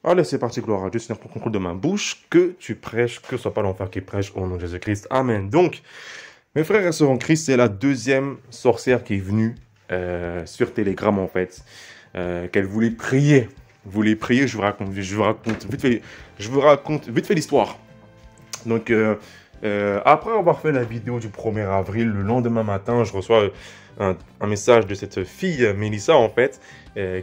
Allez, c'est parti, gloire à Dieu, Seigneur, pour contrôle de ma bouche, que tu prêches, que ce soit pas l'enfer qui prêche, au nom de Jésus-Christ. Amen. Donc, mes frères et sœurs en Christ, c'est la deuxième sorcière qui est venue sur Telegram, en fait, qu'elle voulait prier. Voulait prier, je vous raconte vite fait l'histoire. Donc, après avoir fait la vidéo du 1er avril, le lendemain matin, je reçois un message de cette fille, Mélissa, en fait,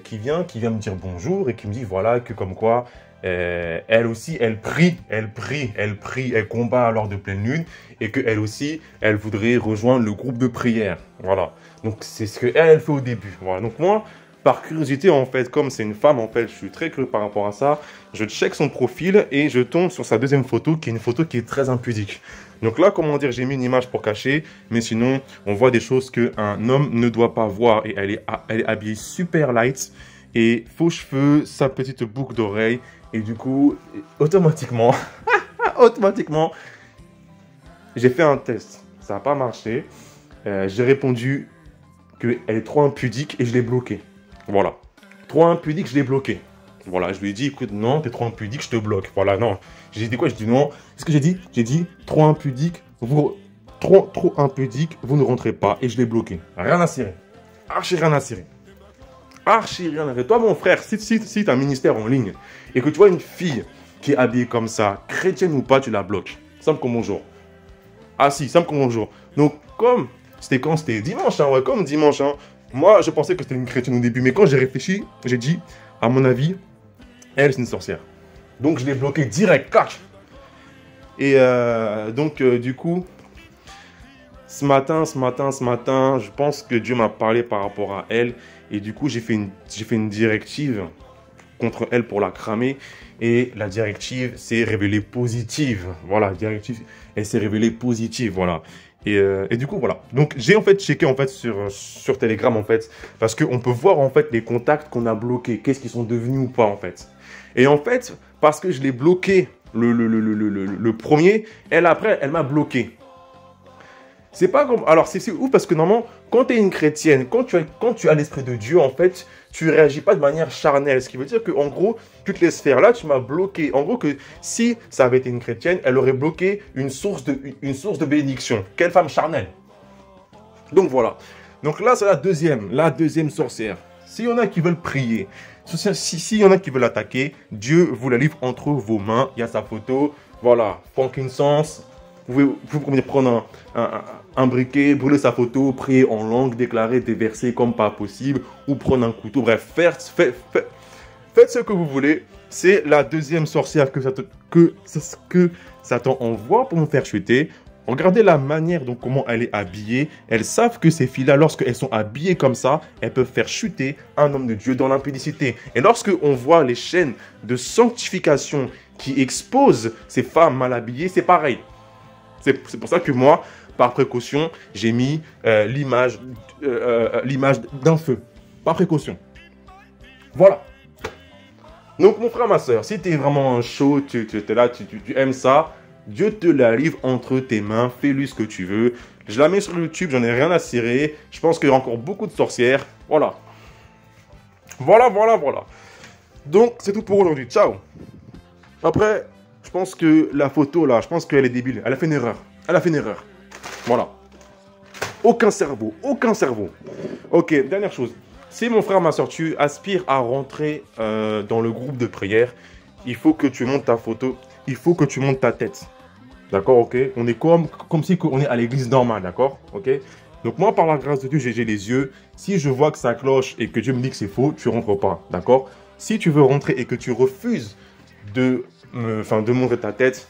qui vient me dire bonjour et qui me dit, voilà, que comme quoi, elle aussi, elle combat lors de pleine lune et qu'elle aussi, elle voudrait rejoindre le groupe de prière. Voilà. Donc, c'est ce qu'elle fait au début. Voilà. Donc, moi, par curiosité, en fait, comme c'est une femme, en fait, je suis très curieux par rapport à ça. Je check son profil et je tombe sur sa deuxième photo, qui est une photo qui est très impudique. Donc là, comment dire, j'ai mis une image pour cacher, mais sinon, on voit des choses qu'un homme ne doit pas voir. Et elle est habillée super light, et faux cheveux, sa petite boucle d'oreille, et du coup, automatiquement, j'ai fait un test. Ça n'a pas marché. J'ai répondu qu'elle est trop impudique et je l'ai bloquée. Voilà. Trop impudique, je l'ai bloqué. Voilà, je lui ai dit, écoute, non, t'es trop impudique, je te bloque. Voilà, non. J'ai dit quoi? J'ai dit non. Qu'est-ce que j'ai dit? J'ai dit, trop impudique, trop impudique, vous ne rentrez pas. Et je l'ai bloqué. Rien à cirer. Archi rien à cirer. Archi rien à cirer. Toi, mon frère, si t'as un ministère en ligne et que tu vois une fille qui est habillée comme ça, chrétienne ou pas, tu la bloques. Simple comme bonjour. Ah si, simple comme bonjour. Donc, comme c'était quand? C'était dimanche, hein, ouais, comme dimanche, hein. Moi, je pensais que c'était une chrétienne au début, mais quand j'ai réfléchi, j'ai dit, à mon avis, elle, c'est une sorcière. Donc, je l'ai bloqué direct, clac. Et donc, du coup, ce matin, je pense que Dieu m'a parlé par rapport à elle. Et du coup, j'ai fait une directive contre elle pour la cramer. Et la directive s'est révélée positive. Voilà, la directive, elle s'est révélée positive, voilà. Et du coup, voilà. Donc, j'ai en fait checké en fait sur Telegram en fait, parce qu'on peut voir en fait les contacts qu'on a bloqués, qu'est-ce qu'ils sont devenus ou pas en fait. Et en fait, parce que je l'ai bloqué le premier, elle après, elle m'a bloqué. C'est pas comme... Alors, c'est ouf parce que normalement, quand tu es une chrétienne, quand tu as l'esprit de Dieu, en fait, tu réagis pas de manière charnelle. Ce qui veut dire qu'en gros, toutes les sphères là, tu m'as bloqué. En gros, que si ça avait été une chrétienne, elle aurait bloqué une source de bénédiction. Quelle femme charnelle. Donc voilà. Donc là, c'est la deuxième sorcière. S'il y en a qui veulent prier, s'il y en a qui veulent attaquer, Dieu vous la livre entre vos mains. Il y a sa photo. Voilà. Frankincense. Vous pouvez prendre un briquet, brûler sa photo, prier en langue, déclarer des versets comme pas possible, ou prendre un couteau. Bref, faites ce que vous voulez. C'est la deuxième sorcière que Satan envoie pour nous faire chuter. Regardez la manière dont comment elle est habillée. Elles savent que ces filles-là, lorsqu'elles sont habillées comme ça, elles peuvent faire chuter un homme de Dieu dans l'impudicité. Et lorsque on voit les chaînes de sanctification qui exposent ces femmes mal habillées, c'est pareil. C'est pour ça que moi, par précaution, j'ai mis l'image d'un feu. Par précaution. Voilà. Donc, mon frère, ma soeur, si tu es vraiment chaud, tu es là, tu aimes ça, Dieu te la livre entre tes mains, fais-lui ce que tu veux. Je la mets sur YouTube, j'en ai rien à cirer. Je pense qu'il y a encore beaucoup de sorcières. Voilà. Voilà. Donc, c'est tout pour aujourd'hui. Ciao. Après... Je pense que la photo là, je pense qu'elle est débile. Elle a fait une erreur. Voilà. Aucun cerveau. Ok, dernière chose. Si mon frère, ma soeur, tu aspires à rentrer dans le groupe de prière, il faut que tu montes ta photo. Il faut que tu montes ta tête. D'accord, ok. On est comme si on est à l'église normale, d'accord, ok. Donc moi, par la grâce de Dieu, j'ai les yeux. Si je vois que ça cloche et que Dieu me dit que c'est faux, tu rentres pas, d'accord. Si tu veux rentrer et que tu refuses de montrer ta tête,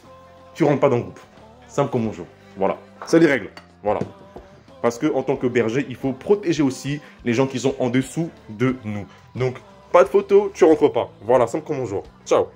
tu rentres pas dans le groupe. Simple comme bonjour. Voilà. C'est les règles. Voilà. Parce que en tant que berger, il faut protéger aussi les gens qui sont en dessous de nous. Donc, pas de photo, tu rentres pas. Voilà, simple comme bonjour. Ciao.